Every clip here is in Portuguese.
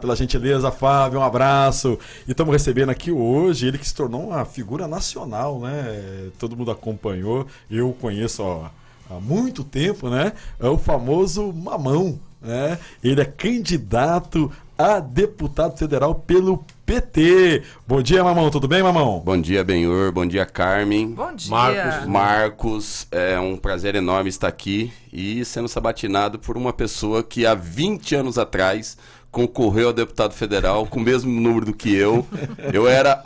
Pela gentileza, Fábio, um abraço. E estamos recebendo aqui hoje ele que se tornou uma figura nacional, né? Todo mundo acompanhou, eu conheço há muito tempo, né? É o famoso Mamão, né? Ele é candidato a deputado federal pelo PT. Bom dia, Mamão. Tudo bem, Mamão? Bom dia, Benhur. Bom dia, Carmen. Bom dia. Marcos, é um prazer enorme estar aqui e sendo sabatinado por uma pessoa que há 20 anos atrás concorreu a deputado federal com o mesmo número do que eu. Eu era,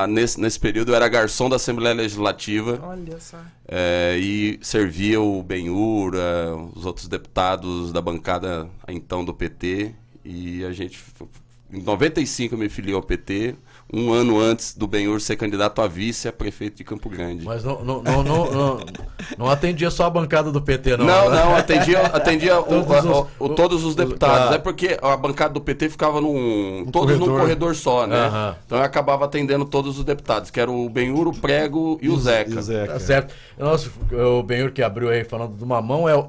nesse período, eu era garçom da Assembleia Legislativa. Olha só. E servia o Benhur, os outros deputados da bancada, então, do PT. E a gente, em 95, eu me filiei ao PT, um ano antes do Benhur ser candidato a vice a prefeito de Campo Grande. Mas não atendia só a bancada do PT, não? Não, atendia todos os deputados. Tá. É porque a bancada do PT ficava num corredor só, né? Aham. Então eu acabava atendendo todos os deputados, que eram o Benhur, o Prego e o Zeca. Tá certo. Nossa, o Benhur que abriu aí falando do Mamão é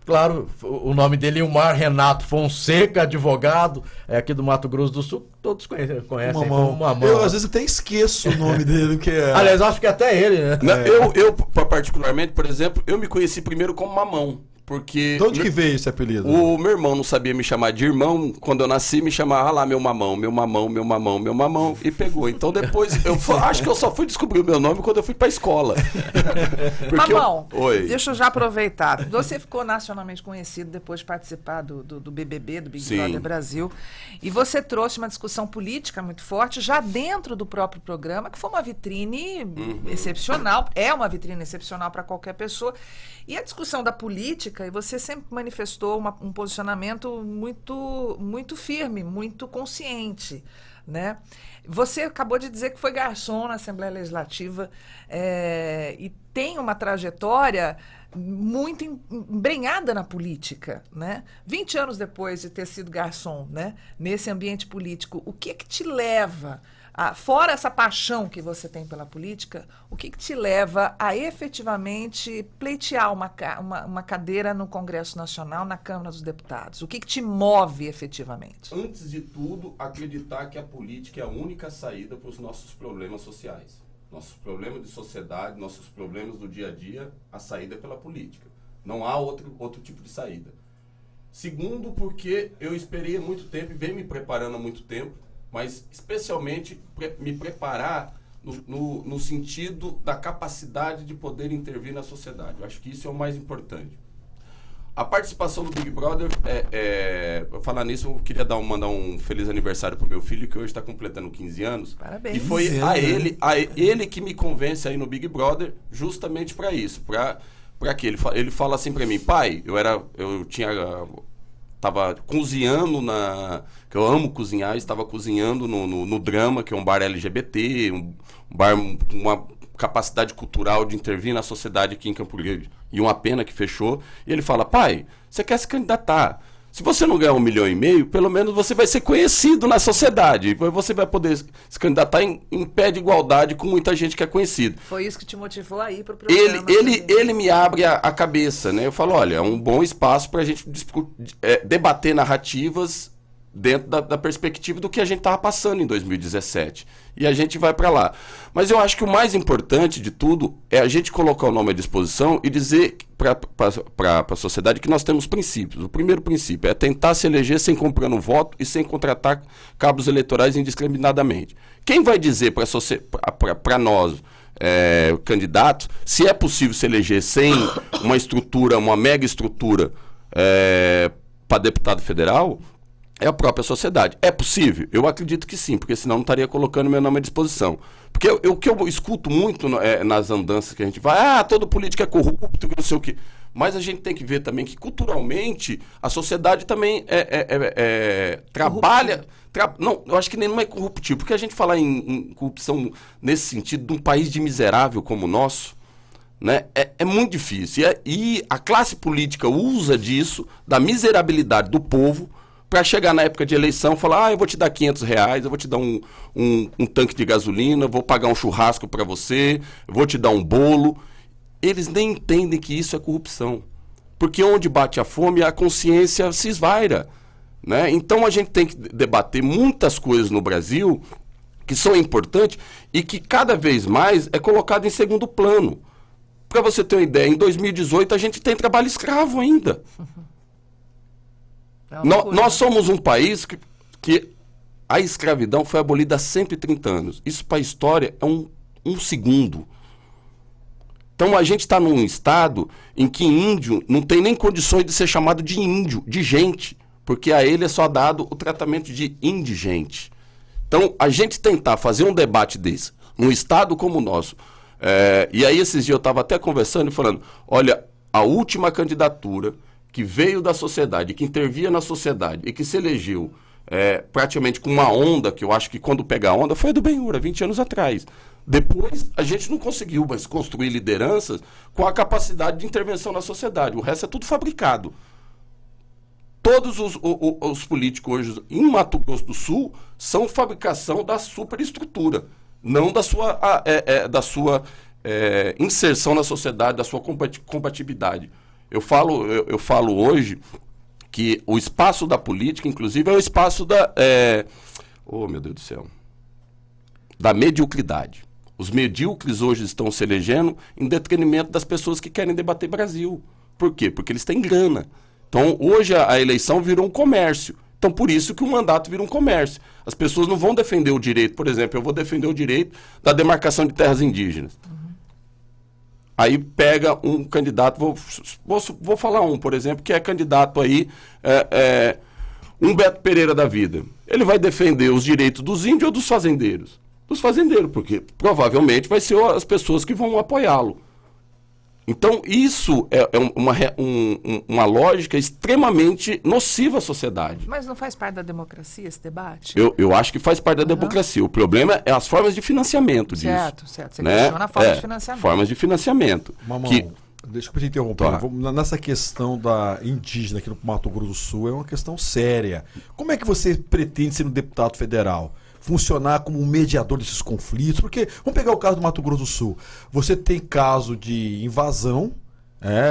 claro, o nome dele é Ilmar Renato Fonseca, advogado, aqui do Mato Grosso do Sul, todos conhecem como Mamão. Eu às vezes até esqueço o nome dele, que é... Aliás, acho que até ele, né? Eu, particularmente, por exemplo, eu me conheci primeiro como Mamão. Porque De onde que veio esse apelido? o meu irmão não sabia me chamar de irmão. Quando eu nasci, me chamava lá meu mamão, meu mamão, meu mamão, meu mamão, e pegou. Então depois, acho que eu só fui descobrir o meu nome quando eu fui pra escola. Mamão, Oi. deixa eu já aproveitar. Você ficou nacionalmente conhecido depois de participar do BBB, do Big Sim. Brother Brasil. E você trouxe uma discussão política muito forte já dentro do próprio programa, que foi uma vitrine excepcional. É uma vitrine excepcional para qualquer pessoa. E a discussão da política, e você sempre manifestou um posicionamento muito firme, muito consciente, né? Você acabou de dizer que foi garçom na Assembleia Legislativa e tem uma trajetória muito embrenhada na política, né? 20 anos depois de ter sido garçom, né, nesse ambiente político, o que te leva... fora essa paixão que você tem pela política, o que te leva a efetivamente pleitear uma cadeira no Congresso Nacional, na Câmara dos Deputados? O que te move efetivamente? Antes de tudo, acreditar que a política é a única saída para os nossos problemas sociais. Nossos problemas de sociedade, nossos problemas do dia a dia, a saída é pela política. Não há outro tipo de saída. Segundo, porque eu esperei há muito tempo e venho me preparando há muito tempo, mas especialmente me preparar no sentido da capacidade de poder intervir na sociedade. Eu acho que isso é o mais importante. A participação do Big Brother, falar nisso, eu queria mandar um feliz aniversário pro meu filho, que hoje está completando 15 anos. Parabéns. E foi ele que me convence aí no Big Brother justamente para isso, para que ele fala assim para mim, pai, estava cozinhando que eu amo cozinhar, estava cozinhando no Drama, que é um bar LGBT, um bar com uma capacidade cultural de intervir na sociedade aqui em Campo Grande. E uma pena que fechou. E ele fala, pai, você quer se candidatar? Se você não ganhar 1,5 milhão, pelo menos você vai ser conhecido na sociedade. E você vai poder se candidatar em pé de igualdade com muita gente que é conhecido. Foi isso que te motivou a ir para o programa? Ele me abre a cabeça, né? Eu falo, olha, é um bom espaço para a gente debater narrativas dentro da perspectiva do que a gente estava passando em 2017. E a gente vai para lá. Mas eu acho que o mais importante de tudo é a gente colocar o nome à disposição e dizer para a sociedade que nós temos princípios. O primeiro princípio é tentar se eleger sem comprando voto e sem contratar cabos eleitorais indiscriminadamente. Quem vai dizer para nós, candidatos, se é possível se eleger sem uma estrutura, uma mega estrutura para deputado federal? É a própria sociedade. É possível? Eu acredito que sim, porque senão não estaria colocando meu nome à disposição. Porque o que eu escuto muito nas andanças que a gente vai, todo político é corrupto, não sei o quê. Mas a gente tem que ver também que culturalmente a sociedade também trabalha... Não, eu acho que nem não é corruptível, porque a gente falar em corrupção nesse sentido de um país de miserável como o nosso, né, é muito difícil. E a classe política usa disso, da miserabilidade do povo, para chegar na época de eleição e falar, eu vou te dar R$500, eu vou te dar um tanque de gasolina, vou pagar um churrasco para você, eu vou te dar um bolo. Eles nem entendem que isso é corrupção. Porque onde bate a fome, a consciência se esvaira. né? Então a gente tem que debater muitas coisas no Brasil que são importantes e que cada vez mais é colocado em segundo plano. Para você ter uma ideia, em 2018 a gente tem trabalho escravo ainda. Nós somos um país que a escravidão foi abolida há 130 anos. Isso para a história é um segundo. Então a gente está num estado em que índio não tem nem condições de ser chamado de índio, de gente, porque a ele é só dado o tratamento de indigente. Então a gente tentar fazer um debate desse, num estado como o nosso, e aí esses dias eu estava até conversando e falando, olha, a última candidatura que veio da sociedade, que intervia na sociedade e que se elegeu praticamente com uma onda, que eu acho que quando pega a onda, foi a do Benhur, há 20 anos atrás. Depois, a gente não conseguiu mais construir lideranças com a capacidade de intervenção na sociedade. O resto é tudo fabricado. Todos os políticos hoje em Mato Grosso do Sul são fabricação da superestrutura, não da sua inserção na sociedade, da sua compatibilidade. Eu falo hoje que o espaço da política, inclusive, é o espaço oh, meu Deus do céu, da mediocridade. Os medíocres hoje estão se elegendo em detrimento das pessoas que querem debater Brasil. Por quê? Porque eles têm grana. Então, hoje a eleição virou um comércio. Então, por isso que o mandato vira um comércio. As pessoas não vão defender o direito. Por exemplo, eu vou defender o direito da demarcação de terras indígenas. Aí pega um candidato, vou falar por exemplo, que é candidato aí, um Beto Pereira da vida. Ele vai defender os direitos dos índios ou dos fazendeiros? Dos fazendeiros, porque provavelmente vai ser as pessoas que vão apoiá-lo. Então, isso é uma lógica extremamente nociva à sociedade. Mas não faz parte da democracia esse debate? Eu acho que faz parte da democracia. O problema é as formas de financiamento disso. Certo. Você né? questiona a forma de financiamento. Formas de financiamento. Mamão, que... deixa eu te interromper. Tá. Nessa questão da indígena aqui no Mato Grosso do Sul, é uma questão séria. Como é que você pretende ser um deputado federal? Funcionar como um mediador desses conflitos? Porque, vamos pegar o caso do Mato Grosso do Sul. Você tem caso de invasão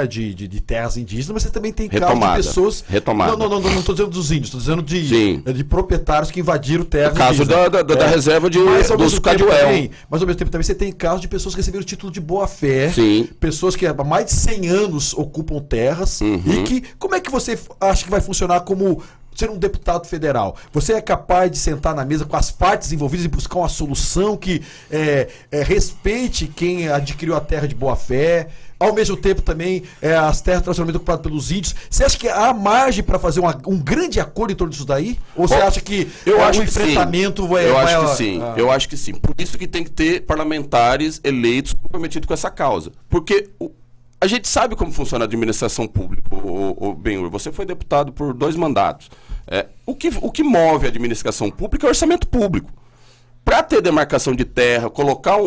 de terras indígenas, mas você também tem caso de pessoas... Retomada. Não estou dizendo dos índios, estou dizendo de proprietários que invadiram terras indígenas. O caso da reserva dos Caduel. Mas ao mesmo tempo também você tem casos de pessoas que receberam o título de boa-fé, pessoas que há mais de 100 anos ocupam terras, e que... Como é que você acha que vai funcionar como... ser um deputado federal? Você é capaz de sentar na mesa com as partes envolvidas e buscar uma solução que respeite quem adquiriu a terra de boa fé, ao mesmo tempo também as terras tradicionalmente ocupadas pelos índios? Você acha que há margem para fazer um grande acordo em torno disso daí? Ou você acha que o enfrentamento vai... Eu acho que sim. Eu acho que sim. Por isso que tem que ter parlamentares eleitos comprometidos com essa causa. Porque... a gente sabe como funciona a administração pública, Benhur. Você foi deputado por 2 mandatos. O que move a administração pública é o orçamento público. Para ter demarcação de terra, colocar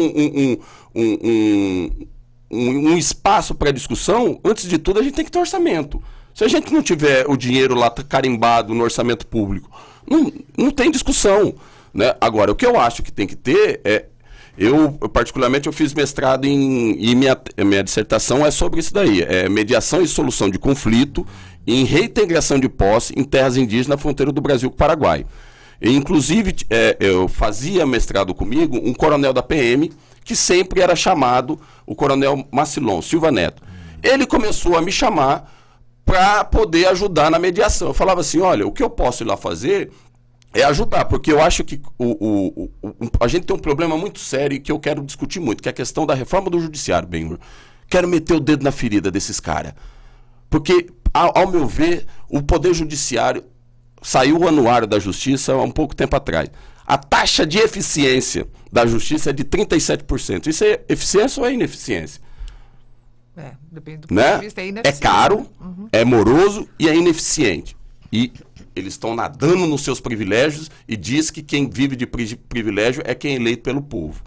um espaço para discussão, antes de tudo a gente tem que ter orçamento. Se a gente não tiver o dinheiro lá carimbado no orçamento público, não tem discussão, né? Agora, o que eu acho que tem que ter eu particularmente, fiz mestrado e minha dissertação é sobre isso daí. Mediação e solução de conflito em reintegração de posse em terras indígenas na fronteira do Brasil com o Paraguai. E, inclusive, eu fazia mestrado comigo um coronel da PM, que sempre era chamado o coronel Macilon, Silva Neto. Ele começou a me chamar para poder ajudar na mediação. Eu falava assim, olha, o que eu posso ir lá fazer... é ajudar, porque eu acho que a gente tem um problema muito sério e que eu quero discutir muito, que é a questão da reforma do judiciário, Benhur. Quero meter o dedo na ferida desses caras. Porque, ao meu ver, o Poder Judiciário saiu o anuário da Justiça há um pouco tempo atrás. A taxa de eficiência da Justiça é de 37%. Isso é eficiência ou é ineficiência? Depende do ponto de vista, é ineficiente. É caro, é moroso e é ineficiente. E... eles estão nadando nos seus privilégios e diz que quem vive de privilégio é quem é eleito pelo povo.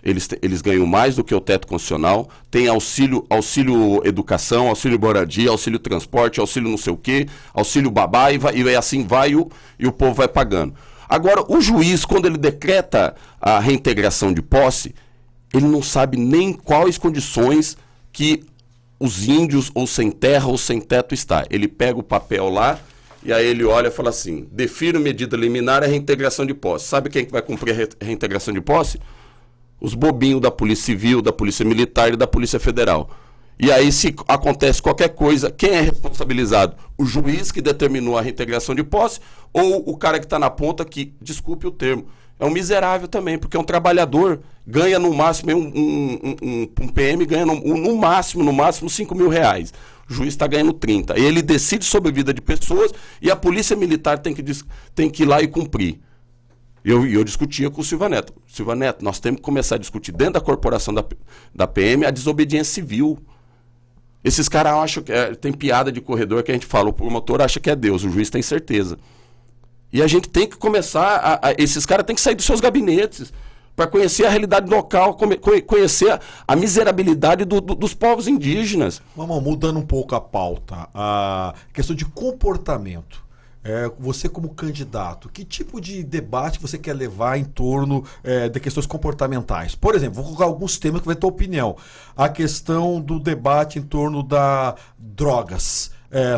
Eles ganham mais do que o teto constitucional, tem auxílio educação, auxílio moradia, auxílio transporte, auxílio não sei o quê, auxílio babá, e assim vai e o povo vai pagando. Agora, o juiz, quando ele decreta a reintegração de posse, ele não sabe nem quais condições que os índios ou sem terra ou sem teto está. Ele pega o papel lá E aí ele olha e fala assim, defiro medida liminar a reintegração de posse. Sabe quem que vai cumprir a reintegração de posse? Os bobinhos da Polícia Civil, da Polícia Militar e da Polícia Federal. E aí, se acontece qualquer coisa, quem é responsabilizado? O juiz que determinou a reintegração de posse ou o cara que está na ponta que, desculpe o termo, é um miserável também, porque um trabalhador ganha no máximo, um PM ganha no máximo R$5.000. O juiz está ganhando 30. E ele decide sobre a vida de pessoas e a Polícia Militar tem que ir lá e cumprir. Eu discutia com o Silva Neto. Silva Neto, nós temos que começar a discutir dentro da corporação da PM a desobediência civil. Esses caras acham que tem piada de corredor que a gente fala, o promotor acha que é Deus, o juiz tem certeza. E a gente tem que começar, esses caras têm que sair dos seus gabinetes para conhecer a realidade local, conhecer a miserabilidade dos povos indígenas. Mamão, mudando um pouco a pauta, a questão de comportamento. Você como candidato, que tipo de debate você quer levar em torno de questões comportamentais? Por exemplo, vou colocar alguns temas que vai ter opinião. A questão do debate em torno das drogas,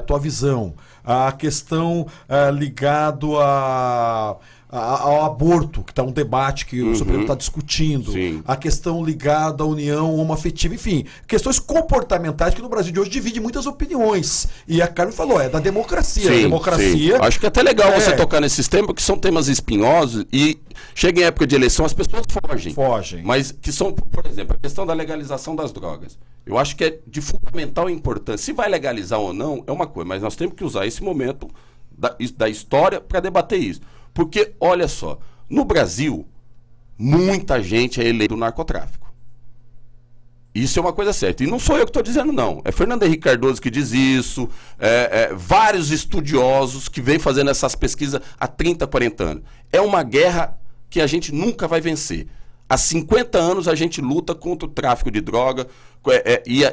tua visão. A questão ligado ao aborto, que está um debate que o Supremo está discutindo. Sim. A questão ligada à união homoafetiva, enfim, questões comportamentais que no Brasil de hoje divide muitas opiniões. E a Carmen falou, da democracia. Sim, a democracia. sim. Acho que é até legal você tocar nesses temas, porque são temas espinhosos e chega em época de eleição, as pessoas fogem. Mas que são, por exemplo, a questão da legalização das drogas. Eu acho que é de fundamental importância. Se vai legalizar ou não, é uma coisa, mas nós temos que usar esse momento da história para debater isso. Porque, olha só, no Brasil, muita gente é eleita do narcotráfico. Isso é uma coisa certa. E não sou eu que estou dizendo, não. É Fernando Henrique Cardoso que diz isso, vários estudiosos que vêm fazendo essas pesquisas há 30, 40 anos. É uma guerra que a gente nunca vai vencer. Há 50 anos a gente luta contra o tráfico de droga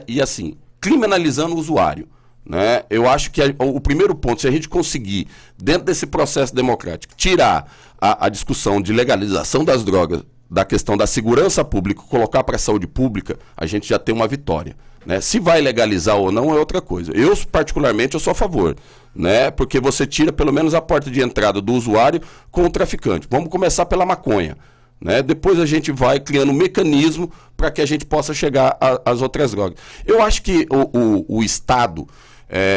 e assim, criminalizando o usuário. Né? Eu acho que o primeiro ponto, se a gente conseguir, dentro desse processo democrático, tirar a discussão de legalização das drogas da questão da segurança pública, colocar para a saúde pública, a gente já tem uma vitória. Né? Se vai legalizar ou não é outra coisa. Eu, particularmente, eu sou a favor, né? Porque você tira pelo menos a porta de entrada do usuário com o traficante. Vamos começar pela maconha. Né? Depois a gente vai criando um mecanismo para que a gente possa chegar às outras drogas. Eu acho que o Estado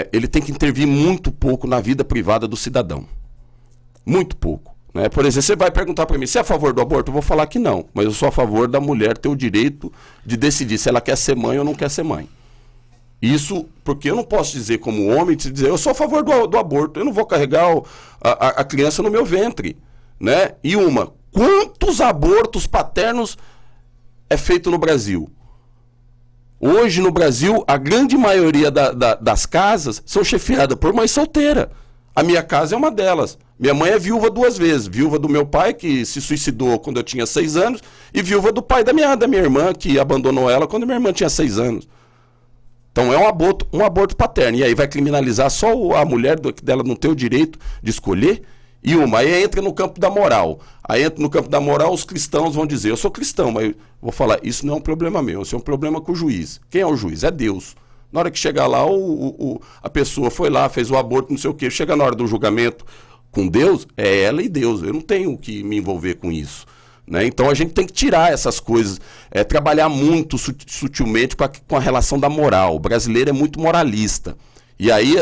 ele tem que intervir muito pouco na vida privada do cidadão. Muito pouco. Né? Por exemplo, você vai perguntar para mim, você é a favor do aborto? Eu vou falar que não, mas eu sou a favor da mulher ter o direito de decidir se ela quer ser mãe ou não quer ser mãe. Isso porque eu não posso dizer como homem, dizer, eu sou a favor do aborto, eu não vou carregar a criança no meu ventre. Né? E quantos abortos paternos é feito no Brasil? Hoje, no Brasil, a grande maioria das casas são chefiadas por mãe solteira. A minha casa é uma delas. Minha mãe é viúva 2 vezes. Viúva do meu pai, que se suicidou quando eu tinha 6 anos, e viúva do pai da minha irmã, que abandonou ela quando minha irmã tinha 6 anos. Então é um aborto paterno. E aí vai criminalizar só a mulher dela não ter o direito de escolher? Aí entra no campo da moral. Aí entra no campo da moral, os cristãos vão dizer, eu sou cristão, mas vou falar, isso não é um problema meu, isso é um problema com o juiz. Quem é o juiz? É Deus. Na hora que chegar lá, a pessoa foi lá, fez o aborto, não sei o quê, chega na hora do julgamento com Deus, é ela e Deus, eu não tenho que me envolver com isso. Né? Então a gente tem que tirar essas coisas, trabalhar muito sutilmente com a relação da moral. O brasileiro é muito moralista. E aí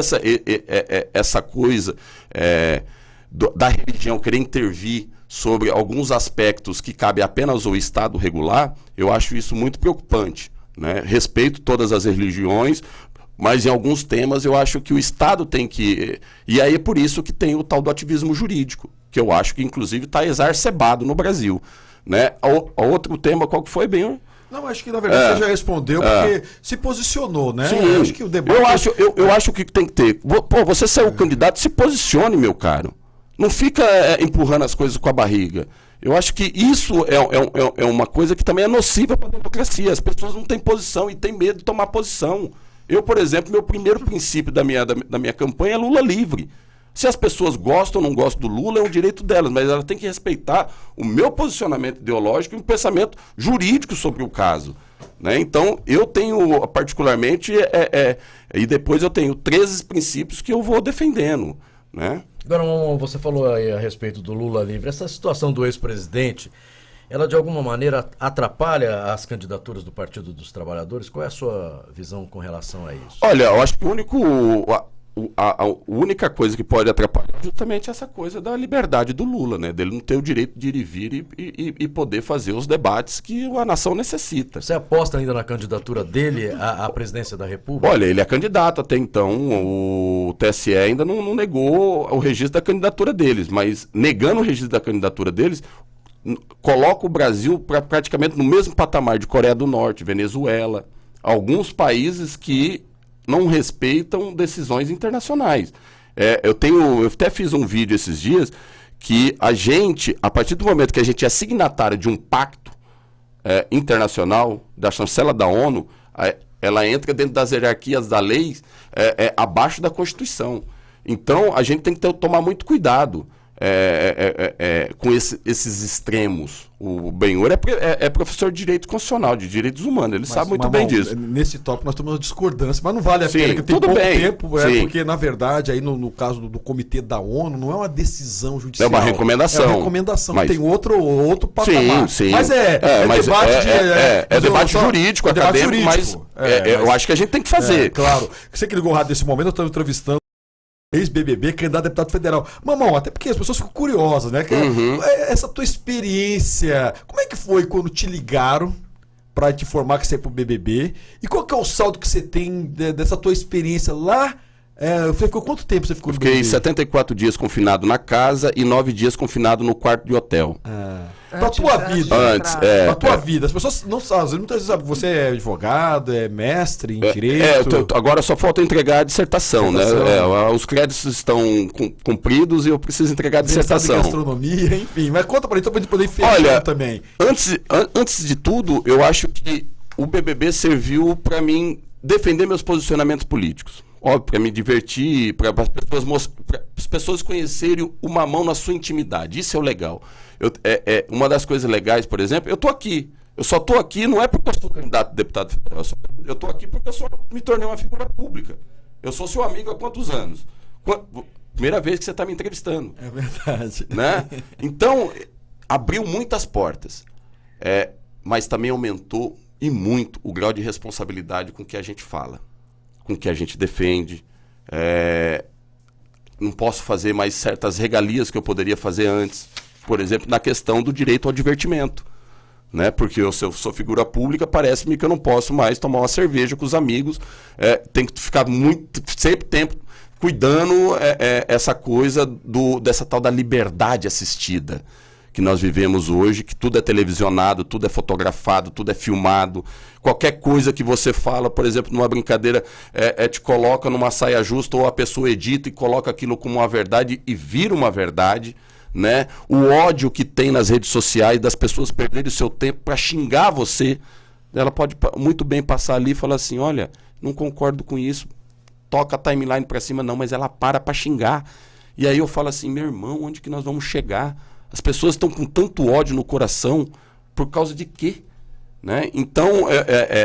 essa coisa da religião querer intervir sobre alguns aspectos que cabe apenas ao Estado regular, eu acho isso muito preocupante. Né? Respeito todas as religiões, mas em alguns temas eu acho que o Estado tem que... E aí é por isso que tem o tal do ativismo jurídico, que eu acho que inclusive está exacerbado no Brasil. Né? Outro tema, qual que foi, bem? Não, acho que na verdade você já respondeu, porque se posicionou, né? Sim, eu acho que o debate... Eu acho que tem que ter... Pô, você saiu candidato, se posicione, meu caro. Não fica empurrando as coisas com a barriga. Eu acho que isso é uma coisa que também é nociva para a democracia. As pessoas não têm posição e têm medo de tomar posição. Eu, por exemplo, meu primeiro princípio da minha campanha é Lula livre. Se as pessoas gostam ou não gostam do Lula, é um direito delas, mas elas têm que respeitar o meu posicionamento ideológico e o pensamento jurídico sobre o caso. Né? Então, eu tenho particularmente, e depois eu tenho 13 princípios que eu vou defendendo. né? Agora, você falou aí a respeito do Lula livre. Essa situação do ex-presidente, ela de alguma maneira atrapalha as candidaturas do Partido dos Trabalhadores? Qual é a sua visão com relação a isso? Olha, eu acho que a única coisa que pode atrapalhar é justamente essa coisa da liberdade do Lula, né? Dele não ter o direito de ir e vir e poder fazer os debates que a nação necessita. Você aposta ainda na candidatura dele à presidência da República? Olha, ele é candidato até então, o TSE ainda não negou o registro da candidatura deles, mas negando o registro da candidatura deles, coloca o Brasil praticamente no mesmo patamar de Coreia do Norte, Venezuela, alguns países que não respeitam decisões internacionais. Eu até fiz um vídeo esses dias que a gente, a partir do momento que a gente é signatário de um pacto internacional, da chancela da ONU, ela entra dentro das hierarquias da lei abaixo da Constituição. Então, a gente tem que tomar muito cuidado com esses extremos. O Benhur é professor de Direito Constitucional, de Direitos Humanos, ele sabe muito bem disso. Nesse tópico nós temos uma discordância, mas não vale a Sim, pena, que tem tudo pouco bem, tempo, porque na verdade, aí no caso do Comitê da ONU, não é uma decisão judicial. É uma recomendação. É uma recomendação, mas tem outro patamar. Sim. Mas debate jurídico, acadêmico, mas eu acho que a gente tem que fazer. Claro. Você que ligou o rádio nesse momento, eu estou entrevistando ex-BBB, candidato a deputado federal. Mamão, até porque as pessoas ficam curiosas, né? Essa tua experiência, como é que foi quando te ligaram pra te informar que você ia pro BBB? E qual que é o saldo que você tem dessa tua experiência lá? Você ficou quanto tempo você ficou no Fiquei BBB? 74 dias confinado na casa e 9 dias confinado no quarto de hotel. Pra tua vida. Pra tua vida. As pessoas não sabem, muitas vezes sabem, você é advogado, é mestre em direito. Agora só falta entregar a dissertação, né? Os créditos estão cumpridos e eu preciso entregar a dissertação. Gastronomia, enfim. Mas conta pra gente, pra gente poder fechar também. Antes de tudo, eu acho que o BBB serviu pra mim defender meus posicionamentos políticos. Óbvio, para me divertir, para as pessoas conhecerem o Mamão na sua intimidade. Isso é o legal. Uma das coisas legais, por exemplo, eu tô aqui. Eu só tô aqui não é porque eu sou candidato a deputado federal. Eu tô aqui porque eu só me tornei uma figura pública. Eu sou seu amigo há quantos anos? Primeira vez que você está me entrevistando. É verdade. Né? Então, abriu muitas portas. Mas também aumentou e muito o grau de responsabilidade com que a gente fala, com que a gente defende. Não posso fazer mais certas regalias que eu poderia fazer antes. Por exemplo, na questão do direito ao divertimento. Né? Porque se eu sou figura pública, parece-me que eu não posso mais tomar uma cerveja com os amigos. Tem que ficar sempre cuidando essa coisa dessa tal da liberdade assistida que nós vivemos hoje, que tudo é televisionado, tudo é fotografado, tudo é filmado. Qualquer coisa que você fala, por exemplo, numa brincadeira, te coloca numa saia justa, ou a pessoa edita e coloca aquilo como uma verdade e vira uma verdade. Né? O ódio que tem nas redes sociais das pessoas perderem o seu tempo para xingar você, ela pode muito bem passar ali e falar assim, olha, não concordo com isso, toca a timeline para cima, não, mas ela para xingar. E aí eu falo assim, meu irmão, onde que nós vamos chegar? As pessoas estão com tanto ódio no coração, por causa de quê? Né? Então,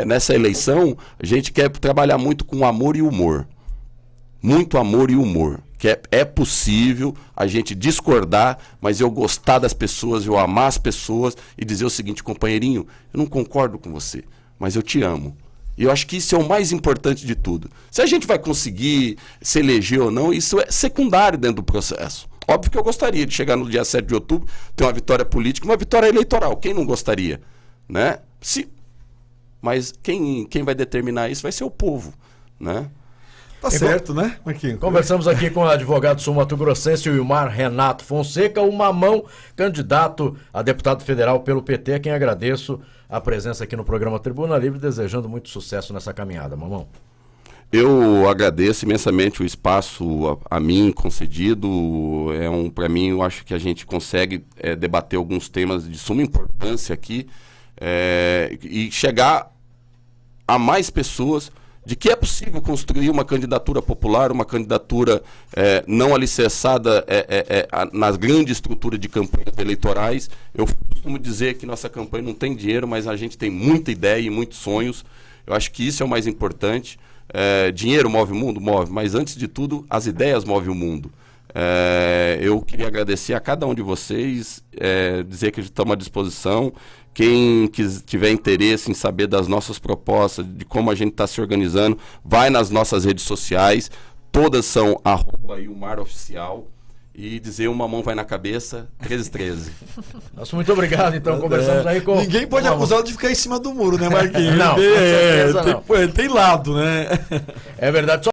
nessa eleição, a gente quer trabalhar muito com amor e humor. Muito amor e humor. Que é possível a gente discordar, mas eu gostar das pessoas, eu amar as pessoas e dizer o seguinte, companheirinho, eu não concordo com você, mas eu te amo. E eu acho que isso é o mais importante de tudo. Se a gente vai conseguir se eleger ou não, isso é secundário dentro do processo. Óbvio que eu gostaria de chegar no dia 7 de outubro, ter uma vitória política, uma vitória eleitoral. Quem não gostaria? Né? Mas quem vai determinar isso vai ser o povo, né? Tá certo, né, Marquinhos? Conversamos aqui com o advogado sul-mato-grossense Wilmar Renato Fonseca, o Mamão, candidato a deputado federal pelo PT, a quem agradeço a presença aqui no programa Tribuna Livre, desejando muito sucesso nessa caminhada, Mamão. Eu agradeço imensamente o espaço a mim concedido. Para mim, eu acho que a gente consegue debater alguns temas de suma importância aqui e chegar a mais pessoas de que é possível construir uma candidatura popular, uma candidatura não alicerçada nas grandes estruturas de campanhas eleitorais. Eu costumo dizer que nossa campanha não tem dinheiro, mas a gente tem muita ideia e muitos sonhos. Eu acho que isso é o mais importante. Dinheiro move o mundo? Move, mas antes de tudo, as ideias movem o mundo. Eu queria agradecer a cada um de vocês, dizer que estamos à disposição. Quem tiver interesse em saber das nossas propostas, de como a gente está se organizando, vai nas nossas redes sociais, todas são @ilmaroficial. E dizer uma mão vai na cabeça, 1313. Nossa, muito obrigado, então, conversamos aí com... Ninguém pode acusá-lo de ficar em cima do muro, né, Marquinhos? Não, com certeza não. Tem lado, né? É verdade.